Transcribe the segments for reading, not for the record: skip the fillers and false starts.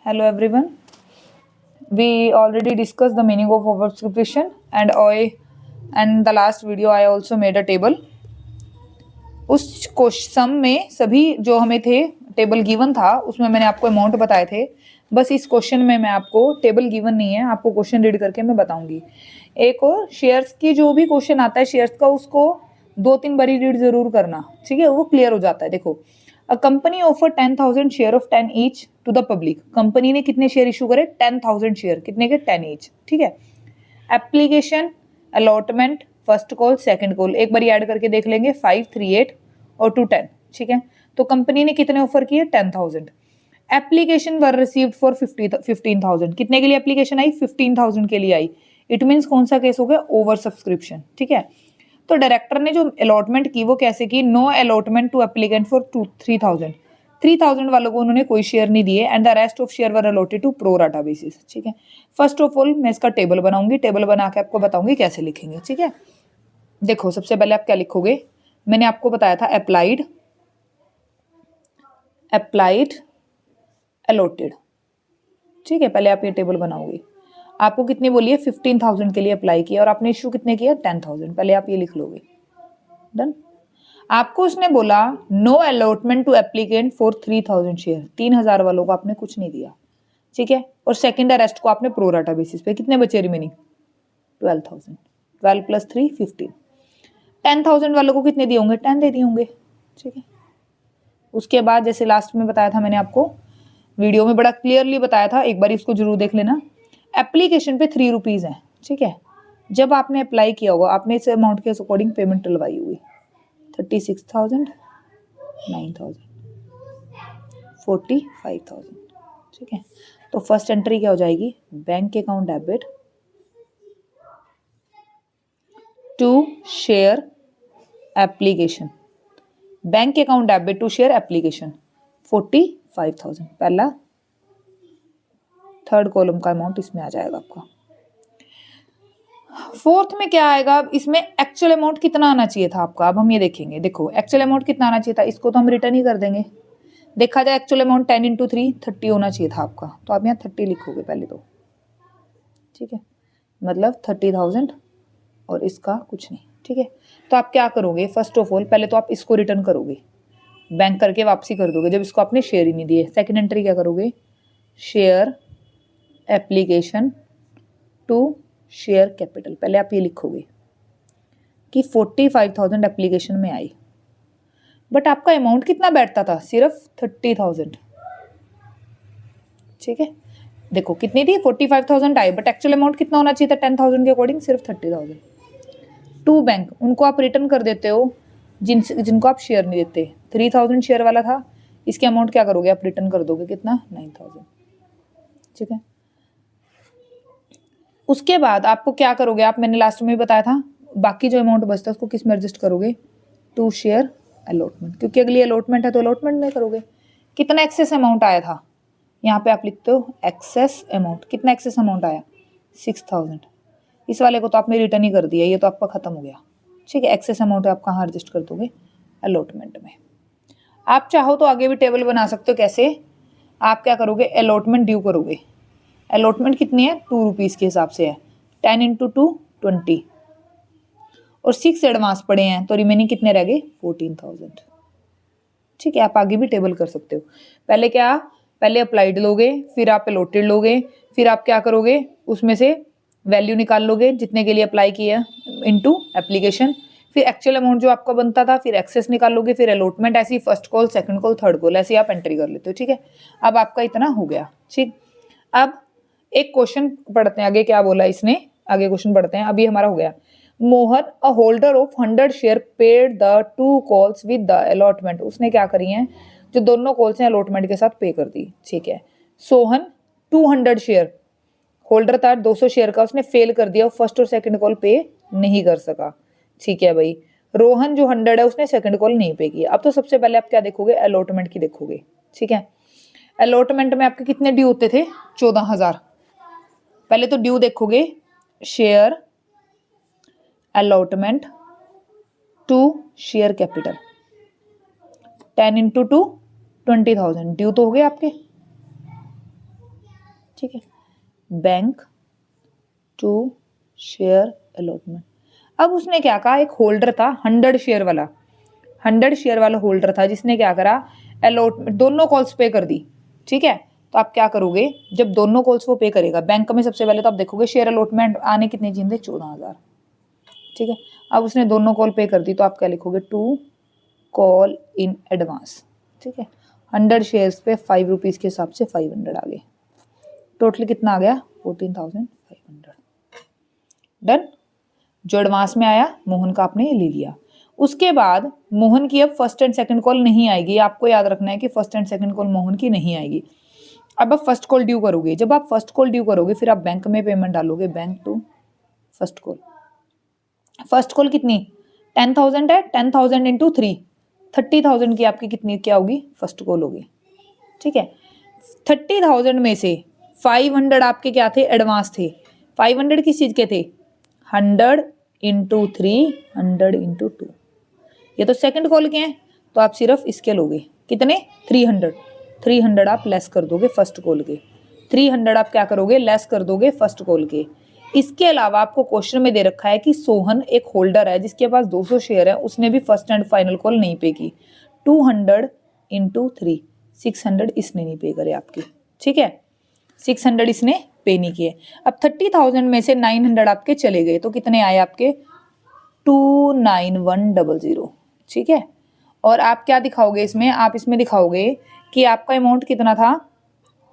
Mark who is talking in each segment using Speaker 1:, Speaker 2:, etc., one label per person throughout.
Speaker 1: Hello everyone. We already discussed the meaning of oversubscription and the last video I also made a table. उस question में सभी जो हमें थे table given था उसमें मैंने आपको अमाउंट बताए थे। बस इस क्वेश्चन में मैं आपको टेबल गिवन नहीं है, आपको क्वेश्चन रीड करके मैं बताऊंगी। एक और शेयर्स की जो भी क्वेश्चन आता है शेयर्स का उसको 2-3 बारी रीड जरूर करना, ठीक है, वो क्लियर हो जाता है। देखो, a company offer 10,000 share of 10 each to the public. Company ने कितने शेयर इशू करे? 10,000 शेयर, कितने के? 10 ईच, ठीक है। Application, allotment, first call, second call, एक बार ऐड करके देख लेंगे 5, 3, 8 और 2, 10, ठीक है। तो कंपनी ने कितने ऑफर किए? 10,000। एप्लीकेशन वर रिसीव्ड फॉर 15,000, कितने के लिए एप्लीकेशन आई? 15,000 के लिए आई। इट मीन्स कौन सा केस हो गया? ओवर सब्सक्रिप्शन, ठीक है। तो डायरेक्टर ने जो अलॉटमेंट की वो कैसे की? No allotment to applicant for 3,000। 3,000 वालों को उन्होंने कोई शेयर नहीं दिए and the rest of share were allotted to pro rata basis, ठीक है। फर्स्ट ऑफ ऑल मैं इसका टेबल बनाऊंगी, टेबल बना के आपको बताऊंगी कैसे लिखेंगे, ठीक है। देखो, सबसे पहले आप क्या लिखोगे? मैंने आपको बताया था अप्लाइड, अलॉटेड, ठीक है। पहले आप ये टेबल बनाओगे। आपको कितनी बोली है? 15,000 के लिए अप्लाई किया और आपने इशू कितने किया? 10,000। पहले आप ये लिख लोगे। डन। आपको उसने बोला no allotment to applicant for 3,000 share, 3,000 वालों को आपने कुछ नहीं दिया, ठीक है। और सेकंड रेस्ट को आपने प्रो राटा बेसिस पे, कितने बचे रिमेनिंग? 12,000। 12 + 3 15। 10,000 वालों को कितने दिए होंगे? 10 दे दिए होंगे, ठीक है। उसके बाद जैसे लास्ट में बताया था मैंने आपको, वीडियो में बड़ा क्लियरली बताया था, एक बार इसको जरूर देख लेना। एप्लीकेशन पे 3 रुपीज़ है, ठीक है। जब आपने अप्लाई किया होगा आपने इस अमाउंट के अकॉर्डिंग पेमेंट डलवाई होगी। 36,000, 9,000, 45,000, ठीक है। तो फर्स्ट एंट्री क्या हो जाएगी? Bank account debit to share application, bank account debit to share application 45,000। पहला थर्ड कॉलम का अमाउंट इसमें आ जाएगा आपका। फोर्थ में क्या आएगा? इसमें एक्चुअल अमाउंट कितना आना चाहिए था आपका? अब हम ये देखेंगे। देखो, एक्चुअल अमाउंट कितना आना चाहिए था, इसको तो हम रिटर्न ही कर देंगे। देखा जाए एक्चुअल अमाउंट 10 × 3 30 होना चाहिए था आपका, तो आप यहाँ 30 लिखोगे पहले तो, ठीक है। मतलब 30,000 और इसका कुछ नहीं, ठीक है। तो आप क्या करोगे? फर्स्ट ऑफ ऑल पहले तो आप इसको रिटर्न करोगे, बैंक करके वापसी कर दोगे जब इसको आपने शेयर ही नहीं दिए। सेकंड एंट्री क्या करोगे? Share application to share capital, पहले आप ये लिखोगे कि 45,000 एप्लीकेशन में आई, बट आपका अमाउंट कितना बैठता था? सिर्फ 30,000, ठीक है। देखो कितनी थी? 45,000 आई, बट एक्चुअल अमाउंट कितना होना चाहिए था 10,000 के अकॉर्डिंग? सिर्फ 30,000। टू बैंक, उनको आप रिटर्न कर देते हो जिनको आप शेयर नहीं देते। 3,000 शेयर वाला था, इसके अमाउंट क्या करोगे? आप रिटर्न कर दोगे, कितना? 9,000, ठीक है। उसके बाद आपको क्या करोगे? आप, मैंने लास्ट में भी बताया था, बाकी जो अमाउंट बचता है उसको किस में एडजस्ट करोगे? टू शेयर अलॉटमेंट, क्योंकि अगली अलॉटमेंट है तो अलॉटमेंट में करोगे। कितना एक्सेस अमाउंट आया था? यहाँ पे आप लिखते हो एक्सेस अमाउंट। कितना एक्सेस अमाउंट आया? 6,000। इस वाले को तो आपने रिटर्न ही कर दिया, ये तो आपका खत्म हो गया, ठीक है। एक्सेस अमाउंट आप कहाँ एडजस्ट कर दोगे? अलॉटमेंट में। आप चाहो तो आगे भी टेबल बना सकते हो। कैसे? आप क्या करोगे? अलॉटमेंट ड्यू करोगे। अलॉटमेंट कितनी है? 2 रुपीज़ के हिसाब से है। 10 × 2 20 और 6 एडवांस पड़े हैं, तो रिमेनिंग कितने रह गए? 14,000, ठीक है। आप आगे भी टेबल कर सकते हो। पहले क्या? पहले अप्लाइड लोगे, फिर आप अलॉटेड लोगे, फिर आप क्या करोगे? उसमें से वैल्यू निकाल लोगे जितने के लिए अप्लाई किया इनटू एप्लीकेशन, फिर एक्चुअल अमाउंट जो आपका बनता था, फिर एक्सेस निकाल लोगे, फिर अलॉटमेंट, ऐसी first call, second call, third call, ऐसे आप एंट्री कर लेते हो, ठीक है। अब आपका इतना हो गया, ठीक। अब एक क्वेश्चन पढ़ते हैं आगे, क्या बोला इसने, आगे क्वेश्चन पढ़ते हैं। अभी हमारा हो गया। Mohan, a holder of 100 share, paid the 2 calls with the allotment. उसने क्या करी है? जो दोनों कॉल्स हैं अलॉटमेंट के साथ पे कर दी, ठीक है। सोहन 200 शेयर, होल्डर था 200 शेयर का, उसने फेल कर दिया, फर्स्ट और सेकंड कॉल पे नहीं कर सका, ठीक है भाई। रोहन जो 100 है उसने सेकंड कॉल नहीं पे किया। अब तो सबसे पहले आप क्या देखोगे? अलॉटमेंट की देखोगे, ठीक है। अलॉटमेंट में आपके कितने ड्यू होते थे? 14,000। पहले तो ड्यू देखोगे, share allotment to share capital, 10 × 2 20,000 due तो हो गए आपके, ठीक है, बैंक टू शेयर अलॉटमेंट। अब उसने क्या कहा, एक होल्डर था 100 शेयर वाला, 100 शेयर वाला होल्डर था जिसने क्या करा, अलॉटमेंट दोनों कॉल्स पे कर दी। ठीक है, तो आप क्या करोगे, जब दोनों कॉल्स वो पे करेगा बैंक में, सबसे पहले तो आप देखोगे शेयर अलॉटमेंट आने कितने चाहिए, 14,000। ठीक है, अब उसने दोनों कॉल पे कर दी तो आप क्या लिखोगे, टू कॉल इन एडवांस। ठीक है, 100 शेयर्स पे 5 रुपीज़ के हिसाब से 500 आ गए, टोटल कितना आ गया, 14,500। डन। जो एडवांस में आया मोहन का आपने ले लिया। उसके बाद मोहन की अब फर्स्ट एंड सेकंड कॉल नहीं आएगी, आपको याद रखना है कि first and second call Mohan की नहीं आएगी। अब आप फर्स्ट कॉल ड्यू करोगे, जब आप फर्स्ट कॉल ड्यू करोगे फिर आप बैंक में पेमेंट डालोगे, bank to first call. First call कितनी, 10,000 है, 10,000 इंटू 3, 30,000 की आपकी कितनी क्या होगी, फर्स्ट कॉल होगी। ठीक है, 30,000 में से 500 आपके क्या थे, एडवांस थे। 500 किस चीज़ के थे, 100 इंटू 3, 100 इंटू 2, ये तो सेकंड कॉल के हैं, तो आप सिर्फ इसके लोगे कितने, 300, 300 आप लेस कर दोगे फर्स्ट कॉल के, 300 आप क्या करोगे, लेस कर दोगे फर्स्ट कॉल के। इसके अलावा आपको क्वेश्चन में दे रखा है कि सोहन एक होल्डर है जिसके पास 200 शेयर है, उसने भी फर्स्ट एंड फाइनल कॉल नहीं पे की, 200 इंटू 3, 600 इसने नहीं पे करे आपकी। ठीक है, 600 इसने पे नहीं किए। अब 30,000 में से 900 आपके चले गए, तो कितने आए आपके, 29100। ठीक है, और आप क्या दिखाओगे इसमें, आप इसमें दिखाओगे कि आपका अमाउंट कितना था,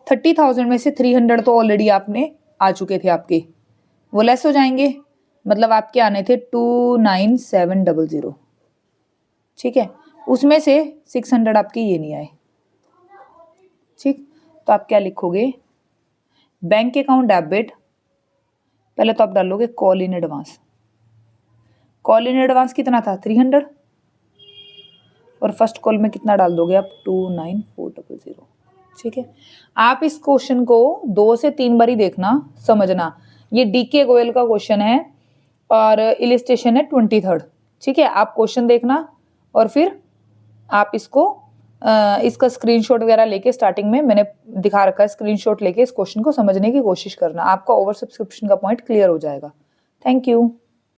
Speaker 1: 30,000 में से 300 तो ऑलरेडी आपने आ चुके थे आपके, वो लेस हो जाएंगे, मतलब आपके आने थे 29700। ठीक है, उसमें से 600 आपके ये नहीं आए। ठीक, तो आप क्या लिखोगे, बैंक अकाउंट डेबिट, पहले तो आप डालोगे call in advance, call in advance कितना था, 300, और फर्स्ट कॉल में कितना डाल दोगे आप, 29400। ठीक है, आप इस क्वेश्चन को 2 से 3 बार ही देखना, समझना। ये डीके गोयल का क्वेश्चन है और इलिस्ट्रेशन है 23rd। ठीक है, आप क्वेश्चन देखना और फिर आप इसका स्क्रीनशॉट वगैरह लेके, स्टार्टिंग में मैंने दिखा रखा है, स्क्रीनशॉट लेके इस क्वेश्चन को समझने की कोशिश करना, आपका ओवर सब्सक्रिप्शन का पॉइंट क्लियर हो जाएगा। Thank you.